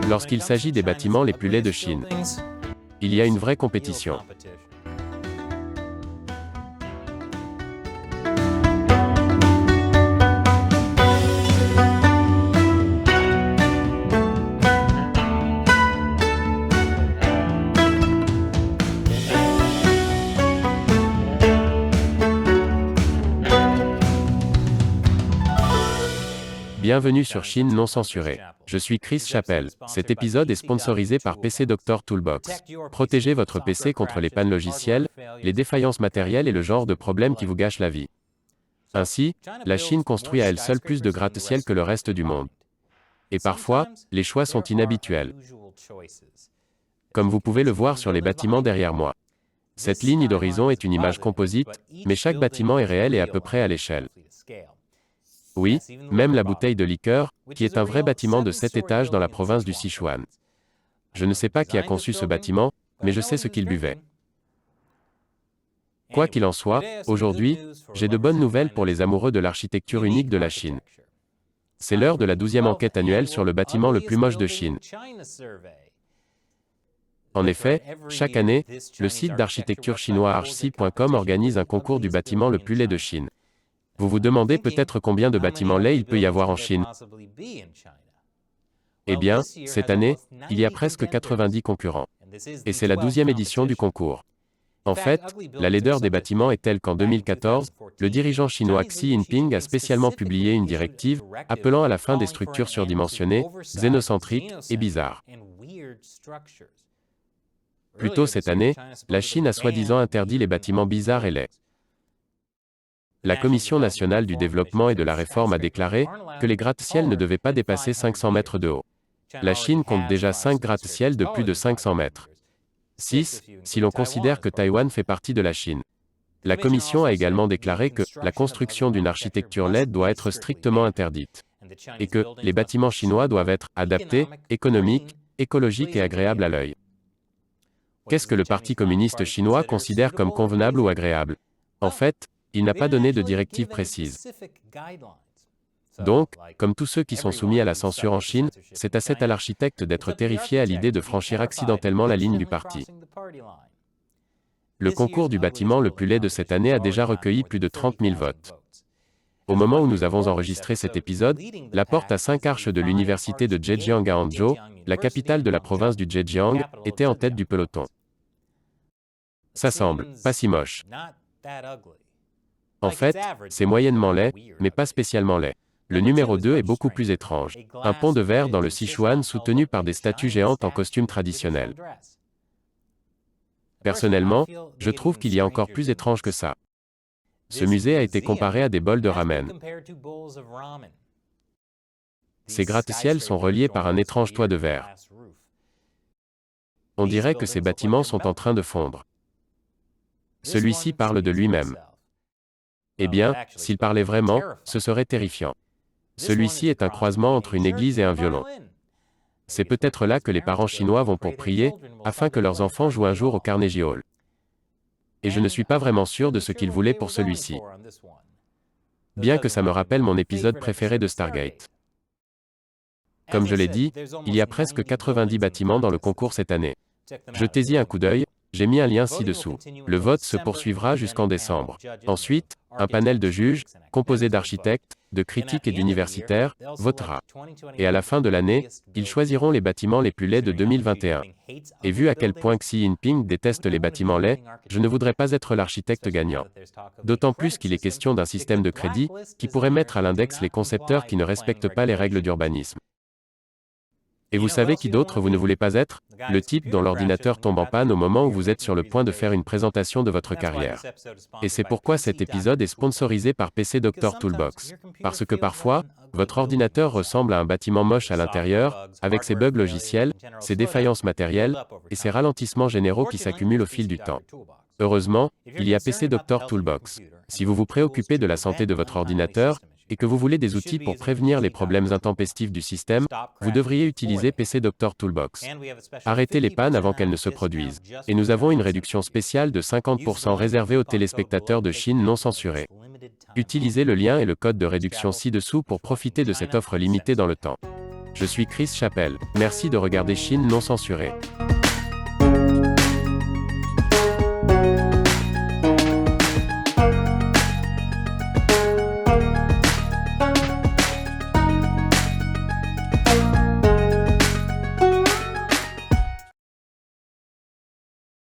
Lorsqu'il s'agit des bâtiments les plus laids de Chine, il y a une vraie compétition. Bienvenue sur Chine non censurée. Je suis Chris Chappell. Cet épisode est sponsorisé par PC Doctor Toolbox. Protégez votre PC contre les pannes logicielles, les défaillances matérielles et le genre de problèmes qui vous gâchent la vie. Ainsi, la Chine construit à elle seule plus de gratte-ciel que le reste du monde. Et parfois, les choix sont inhabituels. Comme vous pouvez le voir sur les bâtiments derrière moi. Cette ligne d'horizon est une image composite, mais chaque bâtiment est réel et à peu près à l'échelle. Oui, même la bouteille de liqueur, qui est un vrai bâtiment de 7 étages dans la province du Sichuan. Je ne sais pas qui a conçu ce bâtiment, mais je sais ce qu'il buvait. Quoi qu'il en soit, aujourd'hui, j'ai de bonnes nouvelles pour les amoureux de l'architecture unique de la Chine. C'est l'heure de la 12e enquête annuelle sur le bâtiment le plus moche de Chine. En effet, chaque année, le site d'architecture chinois archsi.com organise un concours du bâtiment le plus laid de Chine. Vous vous demandez peut-être combien de bâtiments laids il peut y avoir en Chine. Eh bien, cette année, il y a presque 90 concurrents. Et c'est la 12e édition du concours. En fait, la laideur des bâtiments est telle qu'en 2014, le dirigeant chinois Xi Jinping a spécialement publié une directive appelant à la fin des structures surdimensionnées, xénocentriques et bizarres. Plus tôt cette année, la Chine a soi-disant interdit les bâtiments bizarres et laids. La Commission nationale du développement et de la réforme a déclaré que les gratte-ciel ne devaient pas dépasser 500 mètres de haut. La Chine compte déjà 5 gratte-ciel de plus de 500 mètres. 6, si l'on considère que Taïwan fait partie de la Chine. La Commission a également déclaré que la construction d'une architecture laide doit être strictement interdite. Et que les bâtiments chinois doivent être adaptés, économiques, écologiques et agréables à l'œil. Qu'est-ce que le Parti communiste chinois considère comme convenable ou agréable? En fait, il n'a pas donné de directive précise. Donc, comme tous ceux qui sont soumis à la censure en Chine, c'est à l'architecte d'être terrifié à l'idée de franchir accidentellement la ligne du parti. Le concours du bâtiment le plus laid de cette année a déjà recueilli plus de 30 000 votes. Au moment où nous avons enregistré cet épisode, la porte à 5 arches de l'université de Zhejiang à Hangzhou, la capitale de la province du Zhejiang, était en tête du peloton. Ça semble pas si moche. En fait, c'est moyennement laid, mais pas spécialement laid. Le numéro 2 est beaucoup plus étrange. Un pont de verre dans le Sichuan soutenu par des statues géantes en costume traditionnel. Personnellement, je trouve qu'il y a encore plus étrange que ça. Ce musée a été comparé à des bols de ramen. Ces gratte-ciel sont reliés par un étrange toit de verre. On dirait que ces bâtiments sont en train de fondre. Celui-ci parle de lui-même. Eh bien, s'il parlait vraiment, ce serait terrifiant. Celui-ci est un croisement entre une église et un violon. C'est peut-être là que les parents chinois vont pour prier, afin que leurs enfants jouent un jour au Carnegie Hall. Et je ne suis pas vraiment sûr de ce qu'ils voulaient pour celui-ci. Bien que ça me rappelle mon épisode préféré de Stargate. Comme je l'ai dit, il y a presque 90 bâtiments dans le concours cette année. Jetez-y un coup d'œil. J'ai mis un lien ci-dessous. Le vote se poursuivra jusqu'en décembre. Ensuite, un panel de juges, composé d'architectes, de critiques et d'universitaires, votera. Et à la fin de l'année, ils choisiront les bâtiments les plus laids de 2021. Et vu à quel point Xi Jinping déteste les bâtiments laids, je ne voudrais pas être l'architecte gagnant. D'autant plus qu'il est question d'un système de crédit, qui pourrait mettre à l'index les concepteurs qui ne respectent pas les règles d'urbanisme. Et vous savez qui d'autre vous ne voulez pas être? Le type dont l'ordinateur tombe en panne au moment où vous êtes sur le point de faire une présentation de votre carrière. Et c'est pourquoi cet épisode est sponsorisé par PC Doctor Toolbox. Parce que parfois, votre ordinateur ressemble à un bâtiment moche à l'intérieur, avec ses bugs logiciels, ses défaillances matérielles, et ses ralentissements généraux qui s'accumulent au fil du temps. Heureusement, il y a PC Doctor Toolbox. Si vous vous préoccupez de la santé de votre ordinateur, et que vous voulez des outils pour prévenir les problèmes intempestifs du système, vous devriez utiliser PC Doctor Toolbox. Arrêtez les pannes avant qu'elles ne se produisent. Et nous avons une réduction spéciale de 50% réservée aux téléspectateurs de Chine non censurés. Utilisez le lien et le code de réduction ci-dessous pour profiter de cette offre limitée dans le temps. Je suis Chris Chappell. Merci de regarder Chine non censurée.